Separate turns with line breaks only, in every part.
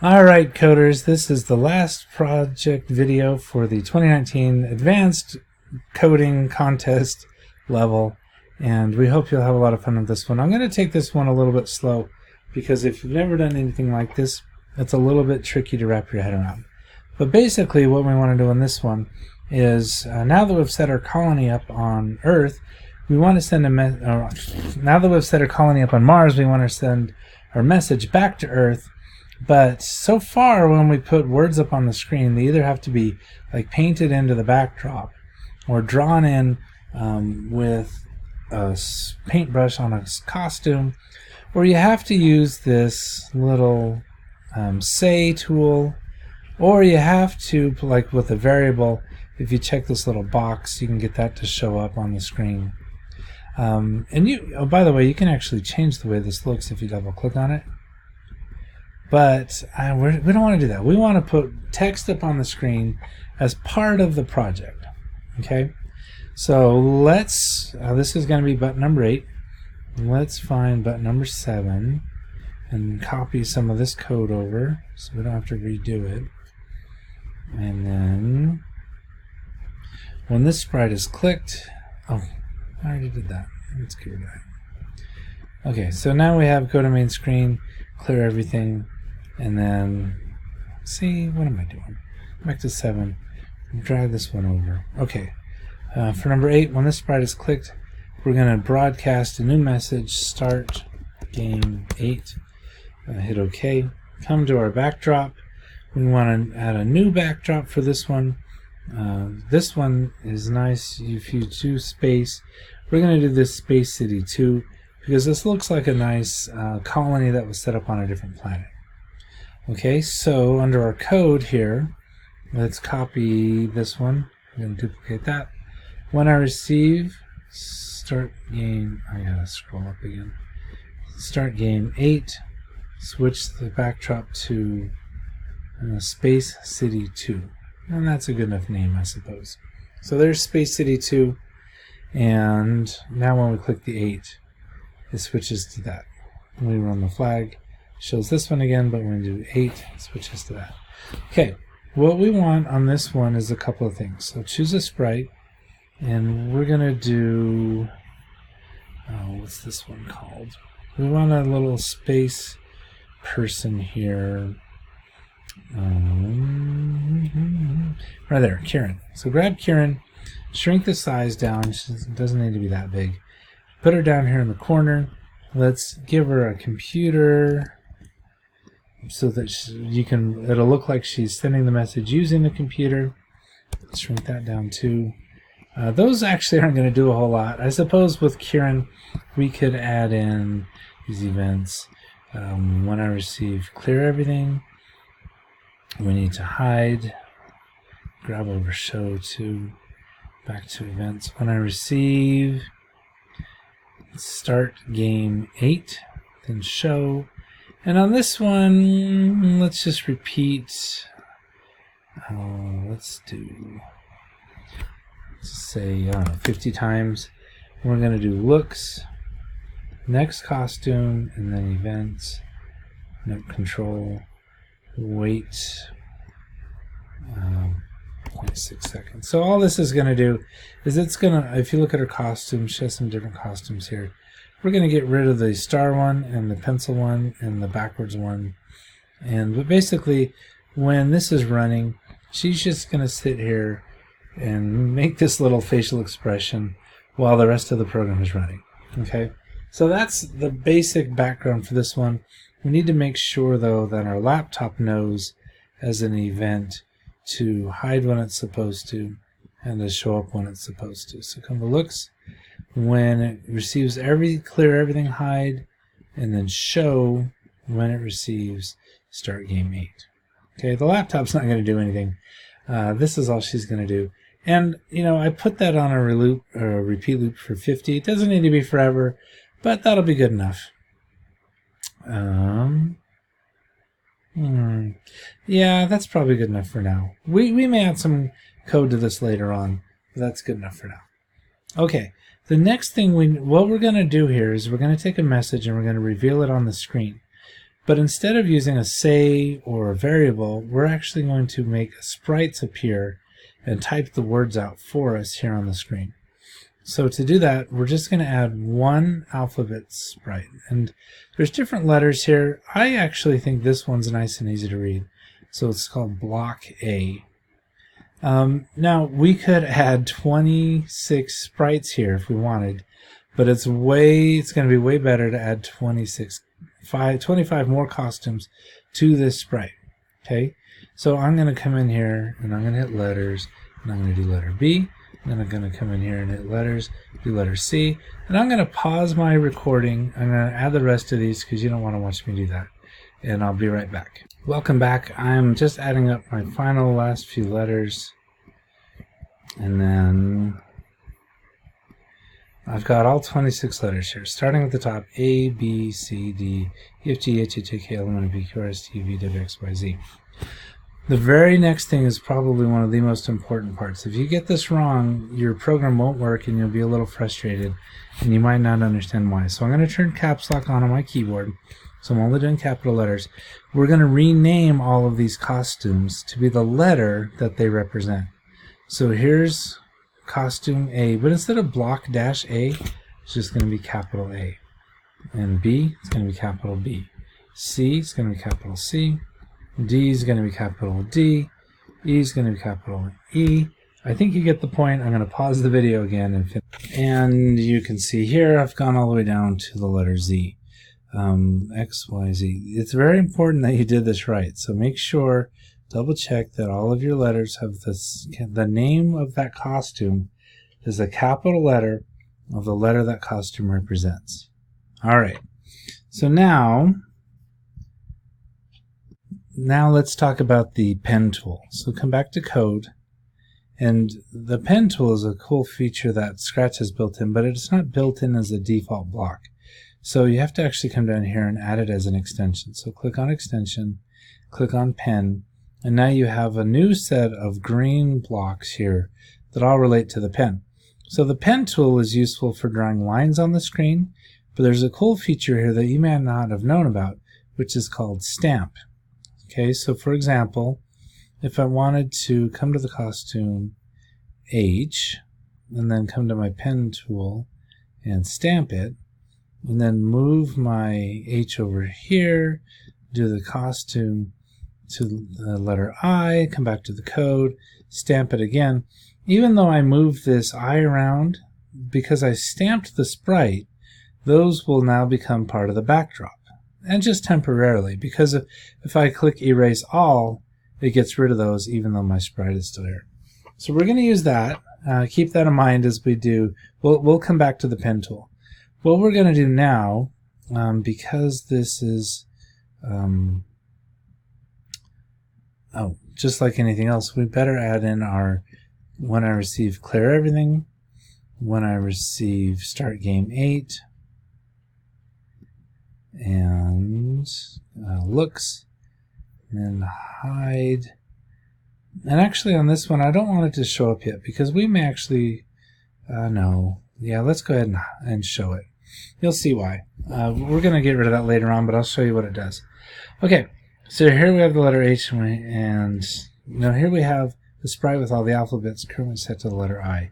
Alright coders, this is the last project video for the 2019 Advanced Coding Contest level, and we hope you'll have a lot of fun with this one. I'm going to take this one a little bit slow because if you've never done anything like this, it's a little bit tricky to wrap your head around. But basically what we want to do in this one is, now that we've set our colony up on Earth, we want to send now that we've set our colony up on Mars, we want to send our message back to Earth. But so far, when we put words up on the screen, they either have to be like painted into the backdrop or drawn in with a paintbrush on a costume, or you have to use this little say tool, or you have to, like with a variable, if you check this little box, you can get that to show up on the screen. By the way, you can actually change the way this looks if you double click on it. But we don't want to do that. We want to put text up on the screen as part of the project. Okay, so let's, this is going to be button number 8. Let's find button number 7 and copy some of this code over so we don't have to redo it. And then when this sprite is clicked, oh, I already did that. Let's get rid of that. Okay, so now we have go to main screen, clear everything. And then, see, what am I doing? Back to 7. Drag this one over. Okay. For number 8, when this sprite is clicked, we're going to broadcast a new message. Start game 8. Hit OK. Come to our backdrop. We want to add a new backdrop for this one. This one is nice. If you choose space, we're going to do this Space City 2 because this looks like a nice colony that was set up on a different planet. Okay, so under our code here, let's copy this one. I'm going to duplicate that. When I receive start game, I gotta scroll up again. Start game 8, switch the backdrop to Space City 2. And that's a good enough name, I suppose. So there's Space City 2, and now when we click the 8, it switches to that. When we run the flag, shows this one again, but when we do 8, it switches to that. Okay, what we want on this one is a couple of things. So choose a sprite, and we're going to do, what's this one called? We want a little space person here. Right there, Kieran. So grab Kieran, shrink the size down. She doesn't need to be that big. Put her down here in the corner. Let's give her a computer, so that it'll look like she's sending the message using the computer. Let's shrink that down too. Those actually aren't going to do a whole lot. I suppose with Kieran we could add in these events. When I receive, clear everything. We need to hide, grab over show to, back to events. When I receive, start game 8, then show. And on this one, let's just repeat, let's say, I don't know, 50 times. We're going to do looks, next costume, and then events, note control, wait, 0.6 seconds. So all this is going to do is it's going to, if you look at her costume, she has some different costumes here. We're going to get rid of the star one and the pencil one and the backwards one. But basically, when this is running, she's just going to sit here and make this little facial expression while the rest of the program is running. Okay, so that's the basic background for this one. We need to make sure, though, that our laptop knows as an event to hide when it's supposed to and to show up when it's supposed to. So come to looks. When it receives clear everything, hide, and then show when it receives, start game 8. Okay, the laptop's not going to do anything. This is all she's going to do. And, I put that on a repeat loop for 50. It doesn't need to be forever, but that'll be good enough. Yeah, that's probably good enough for now. We may add some code to this later on, but that's good enough for now. Okay. The next thing what we're going to do here is we're going to take a message and we're going to reveal it on the screen. But instead of using a say or a variable, we're actually going to make sprites appear and type the words out for us here on the screen. So to do that, we're just going to add one alphabet sprite. And there's different letters here. I actually think this one's nice and easy to read. So it's called block A. Now, we could add 26 sprites here if we wanted, but it's going to be way better to add 25 more costumes to this sprite. Okay, so I'm going to come in here and I'm going to hit letters, and I'm going to do letter B. Then I'm going to come in here and hit letters, do letter C, and I'm going to pause my recording. I'm going to add the rest of these because you don't want to watch me do that. And I'll be right back. Welcome back. I'm just adding up my final last few letters. And then I've got all 26 letters here, starting at the top: A, B, C, D, E, F, G, H, I, J, K, L, M, N, O, P, Q, R, S, T, U, V, W, X, Y, Z. The very next thing is probably one of the most important parts. If you get this wrong, your program won't work and you'll be a little frustrated and you might not understand why. So I'm going to turn caps lock on my keyboard. So I'm only doing capital letters. We're going to rename all of these costumes to be the letter that they represent. So here's costume A, but instead of block dash A, it's just going to be capital A. And B, it's going to be capital B. C, it's going to be capital C. D is going to be capital D. E is going to be capital E. I think you get the point. I'm going to pause the video again and finish. And you can see here I've gone all the way down to the letter Z. X, Y, Z. It's very important that you did this right. So make sure, double check that all of your letters have this, the name of that costume is a capital letter of the letter that costume represents. All right. So now let's talk about the pen tool. So come back to code, and the pen tool is a cool feature that Scratch has built in, but it's not built in as a default block. So you have to actually come down here and add it as an extension. So click on extension, click on pen, and now you have a new set of green blocks here that all relate to the pen. So the pen tool is useful for drawing lines on the screen, but there's a cool feature here that you may not have known about, which is called stamp. Okay, so for example, if I wanted to come to the costume H and then come to my pen tool and stamp it, and then move my H over here, do the costume to the letter I, come back to the code, stamp it again. Even though I move this I around, because I stamped the sprite, those will now become part of the backdrop. And just temporarily, because if I click erase all, it gets rid of those even though my sprite is still here. So we're going to use that. Keep that in mind as we do. We'll come back to the pen tool. What we're going to do now, because this is, just like anything else, we better add in our when I receive clear everything, when I receive start game 8, and looks, and then hide. And actually on this one I don't want it to show up yet because we may actually no, yeah, let's go ahead and show it. You'll see why. We're gonna get rid of that later on, but I'll show you what it does. Okay, so here we have the letter H, and now here we have the sprite with all the alphabets currently set to the letter I.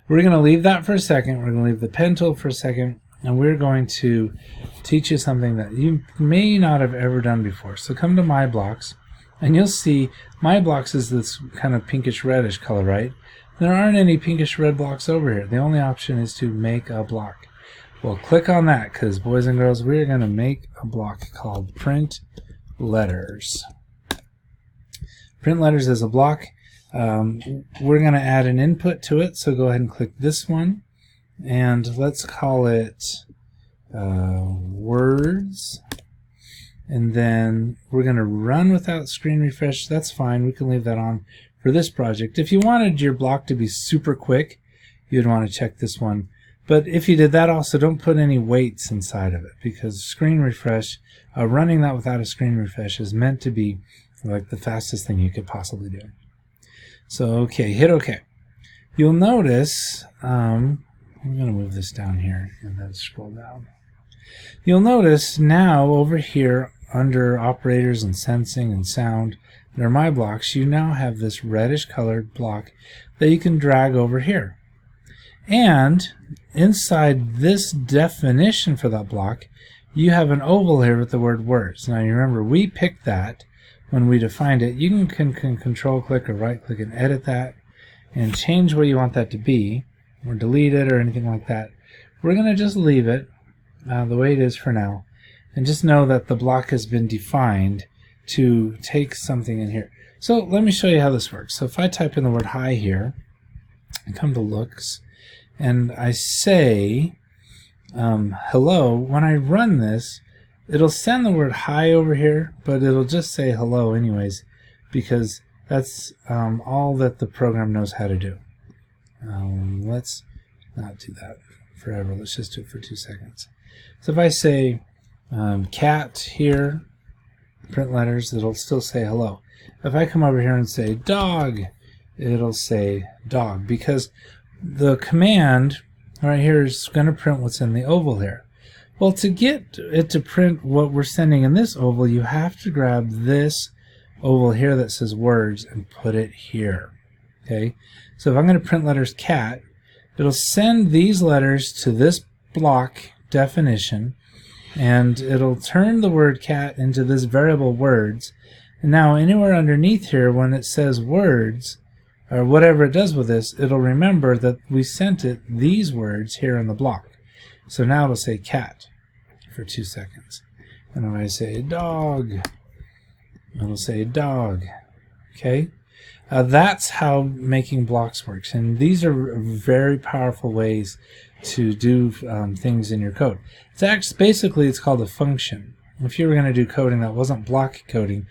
We're gonna leave that for a second. We're gonna leave the pen tool for a second, and we're going to teach you something that you may not have ever done before. So come to My Blocks, and you'll see My Blocks is this kind of pinkish reddish color, right? There aren't any pinkish red blocks over here. The only option is to make a block. Well, click on that, because boys and girls, we're going to make a block called Print Letters. Print Letters is a block. We're going to add an input to it, so go ahead and click this one. And let's call it words, and then we're going to run without screen refresh. That's fine, we can leave that on for this project. If you wanted your block to be super quick, you'd want to check this one, but if you did that, also don't put any weights inside of it, because screen refresh, running that without a screen refresh is meant to be like the fastest thing you could possibly do. So okay, hit OK. You'll notice I'm going to move this down here and then scroll down. You'll notice now over here under operators and sensing and sound, they're my blocks, you now have this reddish colored block that you can drag over here. And inside this definition for that block, you have an oval here with the word words. Now you remember we picked that when we defined it. You can control click or right click and edit that and change what you want that to be, or delete it or anything like that. We're going to just leave it the way it is for now, and just know that the block has been defined to take something in here. So let me show you how this works. So if I type in the word hi here, I come to looks, and I say hello, when I run this, it'll send the word hi over here, but it'll just say hello anyways, because that's all that the program knows how to do. Let's not do that forever. Let's just do it for 2 seconds. So if I say cat here, print letters, it'll still say hello. If I come over here and say dog, it'll say dog, because the command right here is going to print what's in the oval here. Well, to get it to print what we're sending in this oval, you have to grab this oval here that says words and put it here. Okay, so if I'm going to print letters cat, it'll send these letters to this block definition, and it'll turn the word cat into this variable words. And now anywhere underneath here, when it says words, or whatever it does with this, it'll remember that we sent it these words here in the block. So now it'll say cat for 2 seconds. And when I say dog, it'll say dog. Okay? That's how making blocks works. And these are very powerful ways to do things in your code. Basically, it's called a function. If you were going to do coding that wasn't block coding,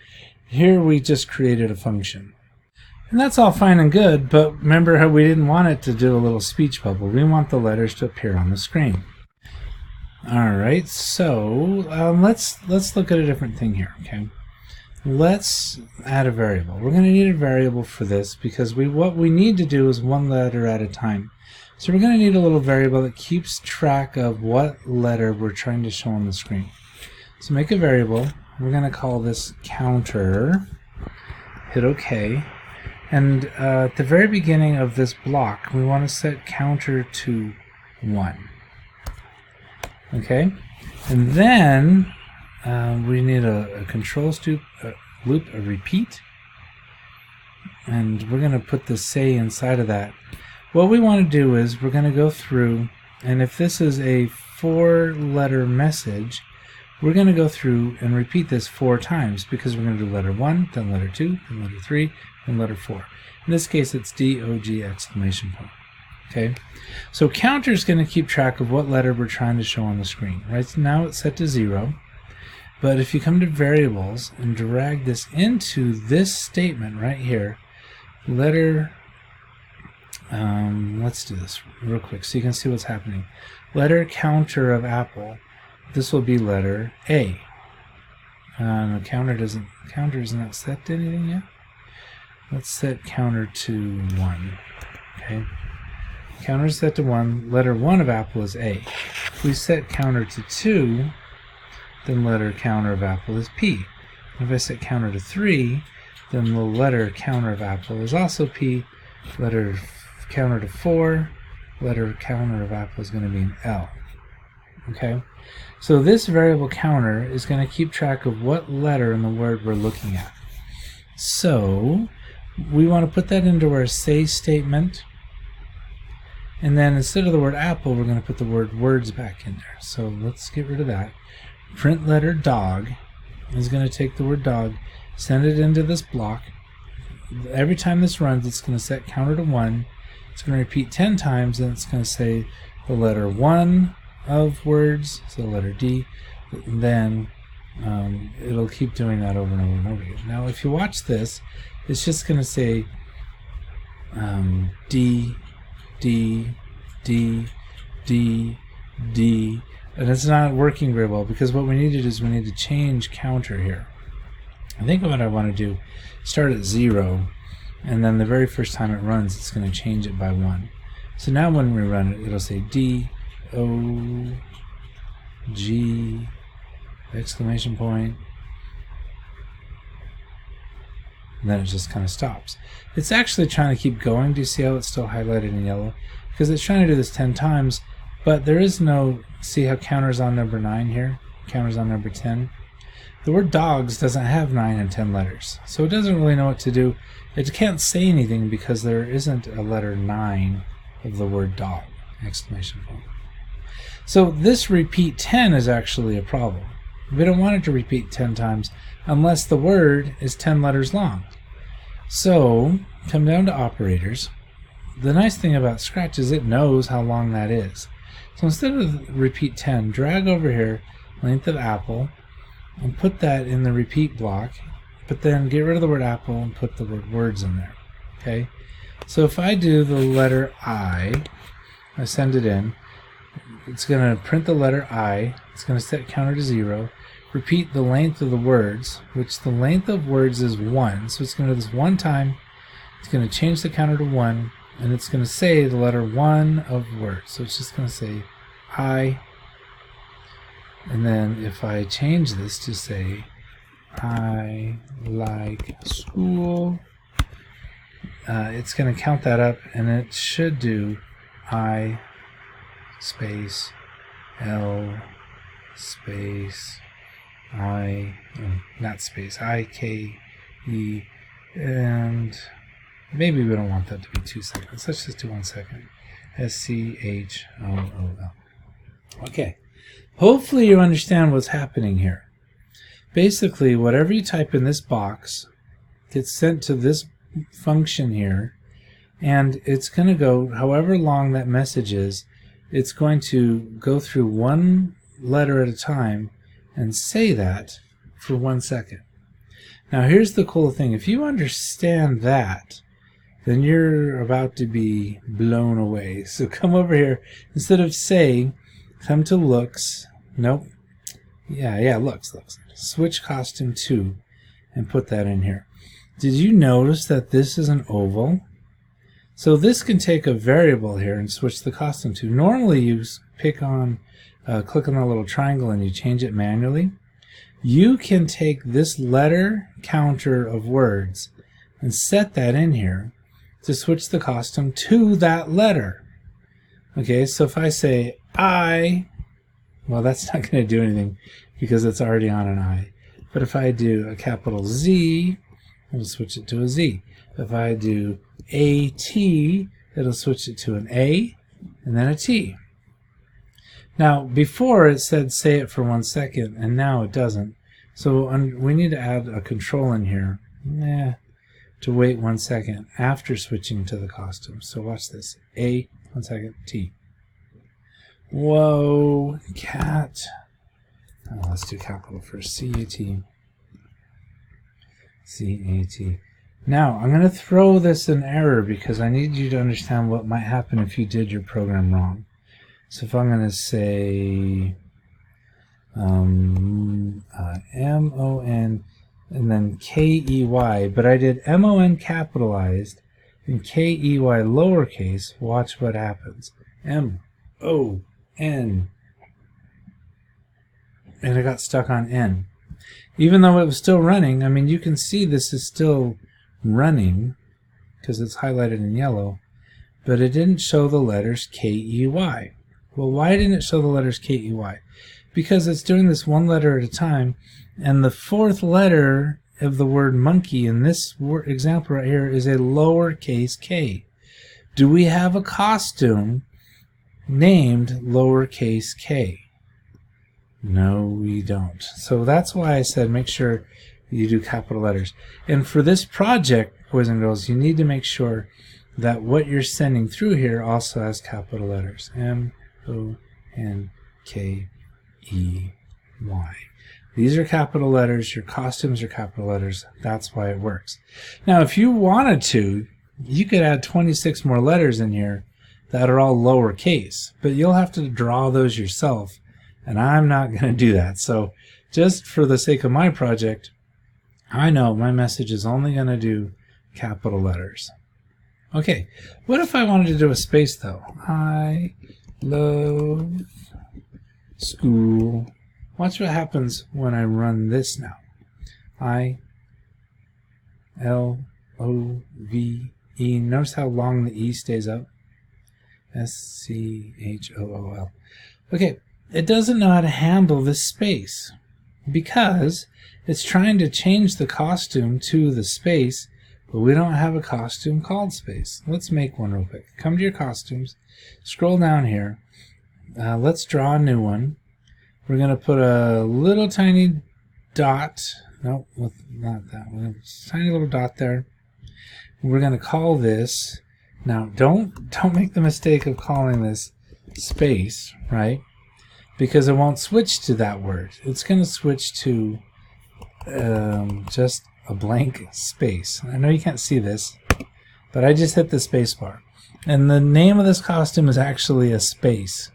here we just created a function. And that's all fine and good, but remember how we didn't want it to do a little speech bubble. We want the letters to appear on the screen. Alright, so let's look at a different thing here, okay? Let's add a variable. We're going to need a variable for this because what we need to do is one letter at a time. So we're going to need a little variable that keeps track of what letter we're trying to show on the screen. So make a variable. We're going to call this counter. Hit OK. And at the very beginning of this block, we want to set counter to 1. Okay? And then we need a control loop, a repeat, and we're going to put the say inside of that. What we want to do is we're going to go through, and if this is a 4-letter message, we're going to go through and repeat this 4 times, because we're going to do letter 1, then letter 2, then letter 3, then letter 4. In this case, it's D-O-G exclamation point. Okay, so counter is going to keep track of what letter we're trying to show on the screen. Right, so now it's set to 0. But if you come to variables and drag this into this statement right here, letter, let's do this real quick so you can see what's happening. Letter counter of apple, this will be letter A. Counter is not set to anything yet. Let's set counter to 1. Okay, counter is set to 1. Letter 1 of apple is A. If we set counter to 2, then letter counter of apple is P. If I set counter to 3, then the letter counter of apple is also P. Letter counter to 4, letter counter of apple is going to be an L. Okay? So this variable counter is going to keep track of what letter in the word we're looking at. So we want to put that into our say statement, and then instead of the word apple, we're going to put the word words back in there. So let's get rid of that. Print letter dog is going to take the word dog, send it into this block. Every time this runs, it's going to set counter to 1. It's going to repeat 10 times, and it's going to say the letter 1 of words, so the letter D. And then it'll keep doing that over and over and over again. Now, if you watch this, it's just going to say D, D, D, D, D. And it's not working very well, because what we need to do is we need to change counter here. I think what I want to do, start at 0, and then the very first time it runs, it's going to change it by 1. So now when we run it, it'll say D, O, G, exclamation point, and then it just kind of stops. It's actually trying to keep going. Do you see how it's still highlighted in yellow? Because it's trying to do this 10 times, but there is no, see how counter's on number 9 here? Counter's on number 10. The word dogs doesn't have 9 and 10 letters, so it doesn't really know what to do. It can't say anything because there isn't a letter 9 of the word dog, exclamation point. So this repeat 10 is actually a problem. We don't want it to repeat 10 times unless the word is 10 letters long. So come down to operators. The nice thing about Scratch is it knows how long that is. So instead of repeat 10, drag over here length of apple and put that in the repeat block, but then get rid of the word apple and put the word words in there. Okay? So if I do the letter I send it in, it's going to print the letter I, it's going to set counter to 0, repeat the length of the words, which the length of words is 1, so it's going to do this one time, it's going to change the counter to 1, and it's going to say the letter 1 of words, so it's just going to say I, and then if I change this to say I like school, it's going to count that up, and it should do I space L space I, not space, I, K, E, and maybe we don't want that to be 2 seconds. Let's just do 1 second. S-C-H-O-O-L. Okay. Hopefully you understand what's happening here. Basically, whatever you type in this box gets sent to this function here, and it's going to go, however long that message is, it's going to go through one letter at a time and say that for 1 second. Now here's the cool thing. If you understand that, then you're about to be blown away. So come over here. Instead of say, come to looks. Nope. Yeah, looks. Switch costume 2 and put that in here. Did you notice that this is an oval? So this can take a variable here and switch the costume to. Normally you click on the little triangle and you change it manually. You can take this letter counter of words and set that in here to switch the costume to that letter. Okay, so if I say I, well, that's not going to do anything because it's already on an I. But if I do a capital Z, it'll switch it to a Z. If I do A-T, it'll switch it to an A and then a T. Now, before it said say it for 1 second, and now it doesn't. So we need to add a control in here to wait 1 second after switching to the costume. So watch this. A, 1 second, T. Whoa, cat. Oh, let's do capital first. C-A-T. C-A-T. Now, I'm going to throw this in error because I need you to understand what might happen if you did your program wrong. So if I'm going to say M-O-N and then K-E-Y, but I did M-O-N capitalized and K-E-Y lowercase, watch what happens. M-O-N. And I got stuck on N. Even though it was still running, I mean, you can see this is still running because it's highlighted in yellow, but it didn't show the letters K-E-Y. Well, why didn't it show the letters K-E-Y? Because it's doing this one letter at a time, and the fourth letter of the word monkey in this example right here is a lowercase k. Do we have a costume named lowercase k? No, we don't. So that's why I said make sure you do capital letters. And for this project, boys and girls, you need to make sure that what you're sending through here also has capital letters. M-O-N-K-E-Y. These are capital letters. Your costumes are capital letters. That's why it works. Now, if you wanted to, you could add 26 more letters in here that are all lowercase, but you'll have to draw those yourself, and I'm not going to do that. So just for the sake of my project, I know my message is only going to do capital letters. Okay, what if I wanted to do a space, though? I love school. Watch what happens when I run this now. L-O-V-E. Notice how long the E stays up. S-C-H-O-O-L. Okay, it doesn't know how to handle this space because it's trying to change the costume to the space, but we don't have a costume called space. Let's make one real quick. Come to your costumes, scroll down here. Let's draw a new one. We're going to put a little tiny dot. Nope, not that one. Tiny little dot there. We're going to call this. Now, don't make the mistake of calling this space, right? Because it won't switch to that word. It's going to switch to just a blank space. I know you can't see this, but I just hit the space bar. And the name of this costume is actually a space,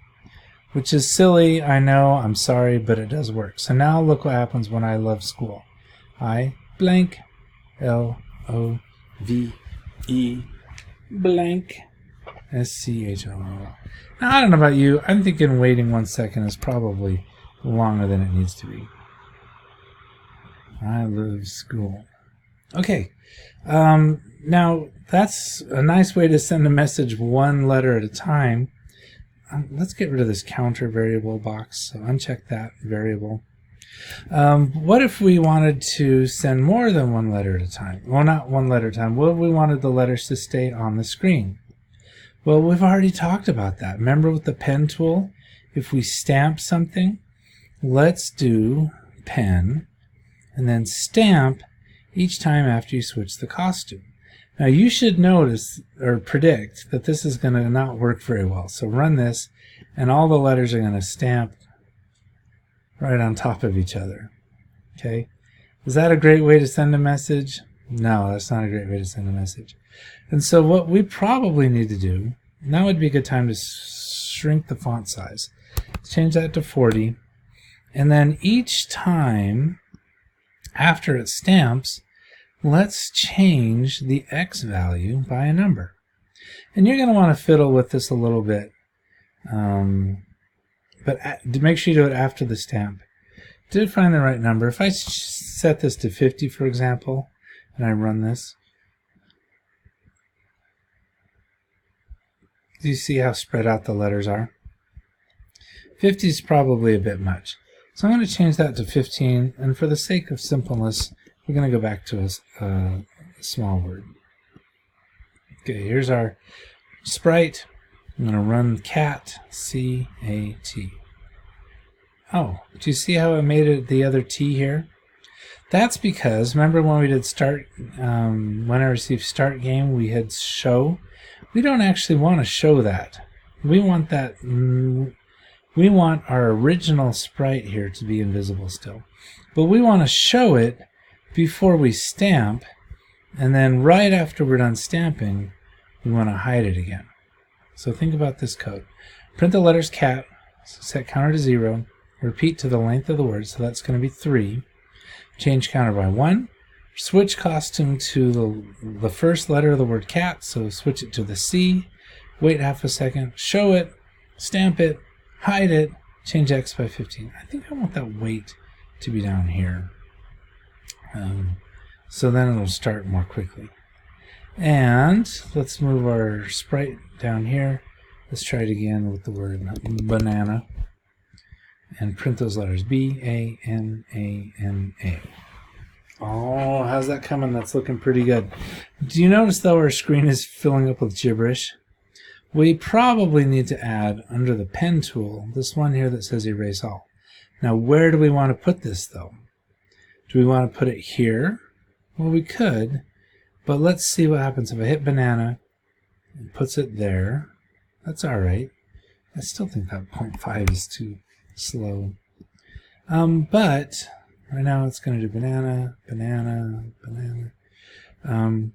which is silly, I know, I'm sorry, but it does work. So now look what happens when I love school. I blank L-O-V-E blank S-C-H-O-L. Now, I don't know about you. I'm thinking waiting 1 second is probably longer than it needs to be. I love school. Okay. Now, that's a nice way to send a message one letter at a time. Let's get rid of this counter variable box. So uncheck that variable. What if we wanted to send more than one letter at a time? Well, not one letter at a time. What if we wanted the letters to stay on the screen? Well, we've already talked about that. Remember with the pen tool, if we stamp something, let's do pen and then stamp each time after you switch the costume. Now you should notice or predict that this is going to not work very well. So run this and all the letters are going to stamp right on top of each other. Okay? Is that a great way to send a message? No, that's not a great way to send a message. And so what we probably need to do, now would be a good time to shrink the font size. Change that to 40. And then each time after it stamps, let's change the X value by a number. And you're going to want to fiddle with this a little bit. But make sure you do it after the stamp. Did find the right number. If I set this to 50, for example, and I run this, do you see how spread out the letters are? 50 is probably a bit much. So I'm going to change that to 15, and for the sake of simpleness, we're going to go back to a small word. Okay, here's our sprite. I'm going to run cat, C-A-T. Oh, do you see how it made it the other T here? That's because, remember when we did start, when I received start game, we had show? We don't actually want to show that. We want that, we want our original sprite here to be invisible still. But we want to show it before we stamp, and then right after we're done stamping, we want to hide it again. So think about this code. Print the letters cat, set counter to 0, repeat to the length of the word, so that's going to be 3. Change counter by 1. Switch costume to the first letter of the word cat, so switch it to the C. Wait half a second, show it, stamp it, hide it, change X by 15. I think I want that wait to be down here. So then it'll start more quickly. And let's move our sprite down here. Let's try it again with the word banana. And print those letters. B-A-N-A-N-A. Oh, how's that coming? That's looking pretty good. Do you notice, though, our screen is filling up with gibberish? We probably need to add, under the pen tool, this one here that says erase all. Now, where do we want to put this, though? Do we want to put it here? Well, we could, but let's see what happens if I hit banana and puts it there. That's all right. I still think that 0.5 is too slow. But right now it's going to do banana, banana, banana.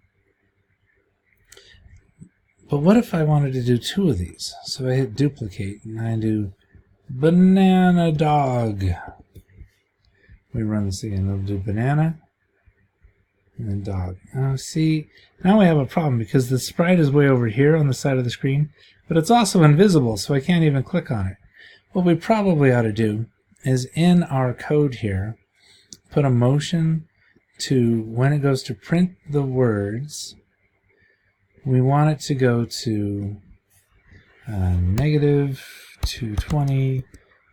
But what if I wanted to do 2 of these? So I hit duplicate and I do banana dog. We run this again. It'll do banana and then dog. See, now we have a problem because the sprite is way over here on the side of the screen, but it's also invisible, so I can't even click on it. What we probably ought to do is in our code here, put a motion to, when it goes to print the words, we want it to go to negative 220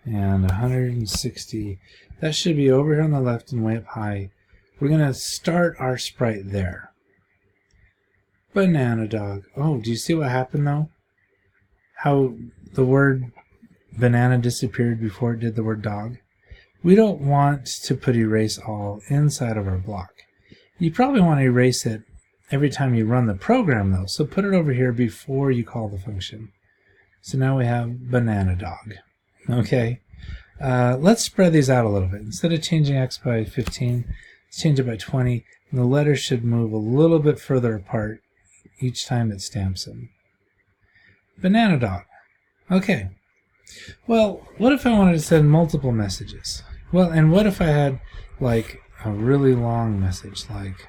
and 160. That should be over here on the left and way up high. We're going to start our sprite there. Banana dog. Oh, do you see what happened though? How the word banana disappeared before it did the word dog? We don't want to put erase all inside of our block. You probably want to erase it every time you run the program though, so put it over here before you call the function. So now we have banana dog. Okay, let's spread these out a little bit. Instead of changing x by 15, let's change it by 20, and the letters should move a little bit further apart each time it stamps them. Banana dog. Okay. Well, what if I wanted to send multiple messages? Well, and what if I had like a really long message, like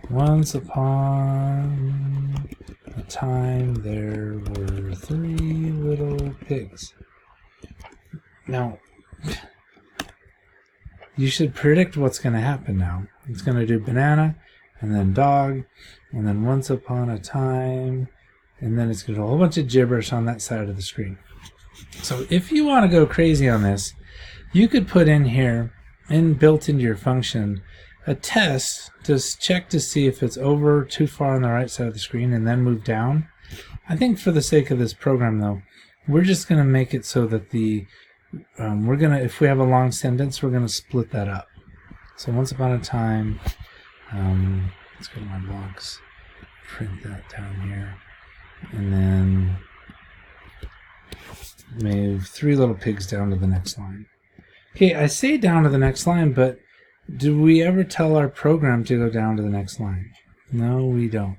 once upon a time there were 3 little pigs. Now, you should predict what's going to happen now. It's going to do banana, and then dog, and then once upon a time, and then it's going to do a whole bunch of gibberish on that side of the screen. So if you want to go crazy on this, you could put in here, built into your function, a test to check to see if it's over too far on the right side of the screen and then move down. I think for the sake of this program though, we're just going to make it so that the if we have a long sentence, we're going to split that up. So once upon a time, let's go to my blocks, print that down here, and then move 3 little pigs down to the next line. Okay, I say down to the next line, but do we ever tell our program to go down to the next line? No, we don't.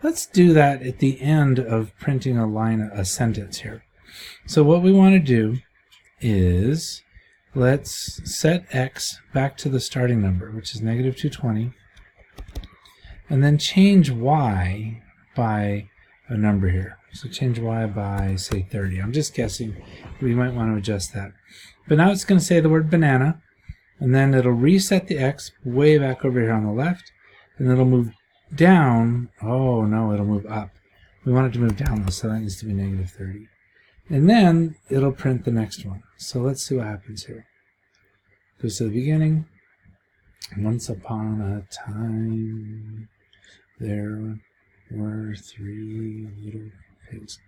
Let's do that at the end of printing a sentence here. So what we want to do is let's set x back to the starting number, which is negative 220, and then change y by a number here. So change y by, say, 30. I'm just guessing. We might want to adjust that. But now it's going to say the word banana, and then it'll reset the x way back over here on the left, and it'll move down. Oh, no, it'll move up. We want it to move down, though, so that needs to be negative 30. And then it'll print the next one. So let's see what happens here. Goes to the beginning. Once upon a time, there were 3 little pigs.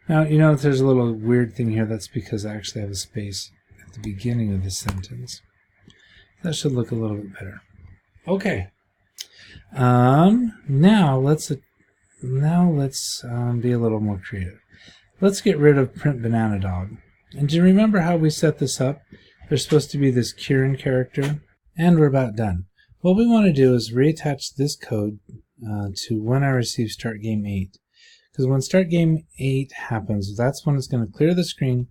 Now, you know, there's a little weird thing here. That's because I actually have a space at the beginning of this sentence. That should look a little bit better. Okay. Now let's be a little more creative. Let's get rid of print banana dog. And do you remember how we set this up? There's supposed to be this Kieran character, and we're about done. What we want to do is reattach this code to when I receive start game 8. Because when start game 8 happens, that's when it's going to clear the screen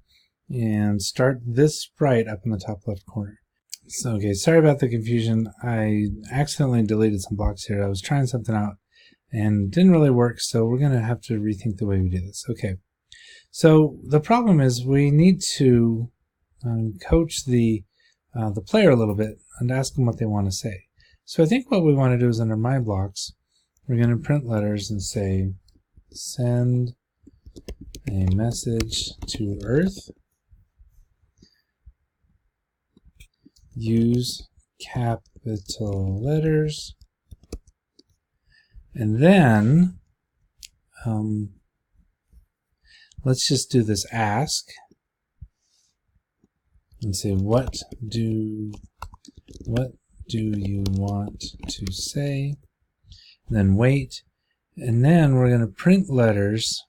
and start this sprite up in the top left corner. So, okay, sorry about the confusion. I accidentally deleted some blocks here. I was trying something out and didn't really work, so we're going to have to rethink the way we do this. Okay, so the problem is we need to coach the player a little bit and ask them what they want to say. So I think what we want to do is under my blocks, we're going to print letters and say, send a message to Earth. Use capital letters. And then let's just do this ask and say, what do you want to say? And then wait. And then we're going to print letters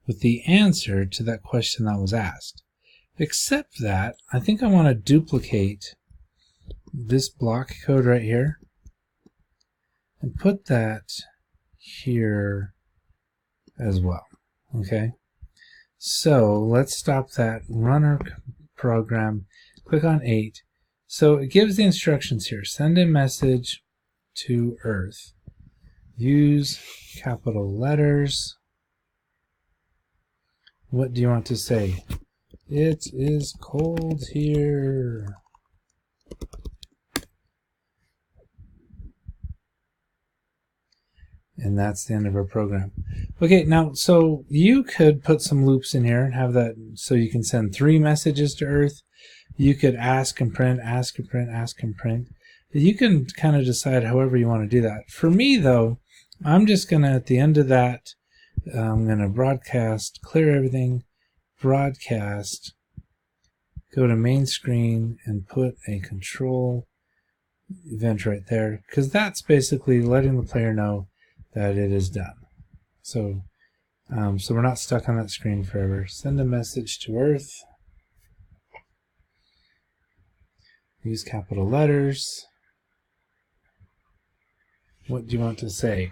with the answer to that question that was asked. Except that I think I want to duplicate this block code right here and put that here as well. Okay, so let's stop that, run our program, click on 8. So it gives the instructions here. Send a message to Earth. Use capital letters. What do you want to say? It is cold here. And that's the end of our program. Okay, now, so you could put some loops in here and have that so you can send 3 messages to Earth. You could ask and print, ask and print, ask and print. You can kind of decide however you want to do that. For me, though, I'm just going to, at the end of that, I'm going to broadcast, clear everything, broadcast, go to main screen, and put a control event right there, because that's basically letting the player know that it is done. So we're not stuck on that screen forever. Send a message to Earth. Use capital letters. What do you want to say?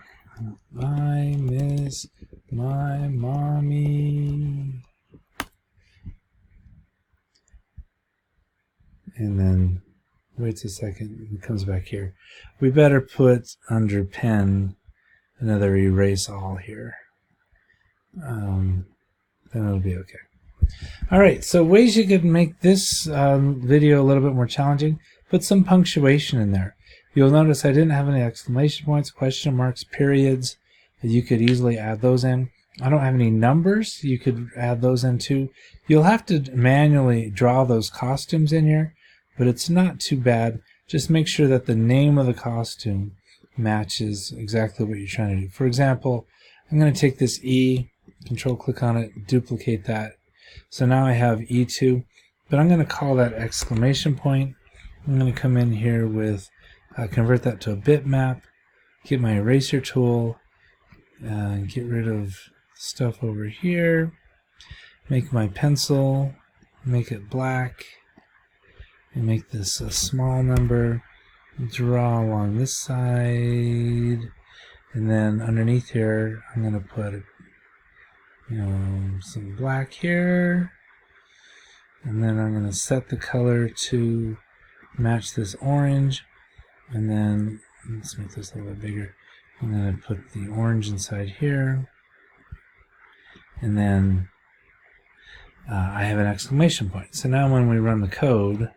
I miss my mommy. And then waits a second and comes back here. We better put under pen another erase all here. Then it'll be okay. Alright, so ways you could make this video a little bit more challenging. Put some punctuation in there. You'll notice I didn't have any exclamation points, question marks, periods. You could easily add those in. I don't have any numbers. You could add those in too. You'll have to manually draw those costumes in here, but it's not too bad. Just make sure that the name of the costume matches exactly what you're trying to do. For example, I'm going to take this E, control click on it, duplicate that. So now I have E2, but I'm going to call that exclamation point. I'm going to come in here with, convert that to a bitmap, get my eraser tool, get rid of stuff over here, make my pencil, make it black, and make this a small number, draw along this side, and then underneath here I'm going to put some black here, and then I'm going to set the color to match this orange, and then let's make this a little bit bigger. I'm going to put the orange inside here, and then I have an exclamation point. So now when we run the code,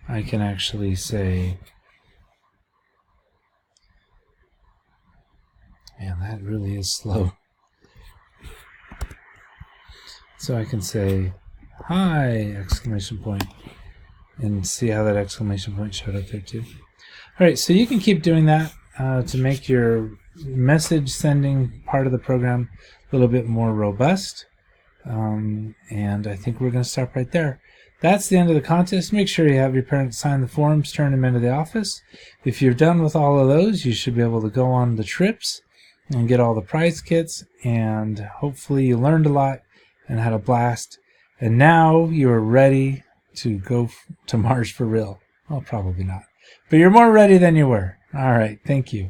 I can actually say, man, that really is slow. So I can say, hi, exclamation point, and see how that exclamation point showed up there too. Alright, so you can keep doing that to make your message sending part of the program a little bit more robust. And I think we're going to stop right there. That's the end of the contest. Make sure you have your parents sign the forms, turn them into the office. If you're done with all of those, you should be able to go on the trips and get all the prize kits, and hopefully you learned a lot and had a blast. And now you're ready to go to Mars for real. Well, probably not. But you're more ready than you were. All right. Thank you.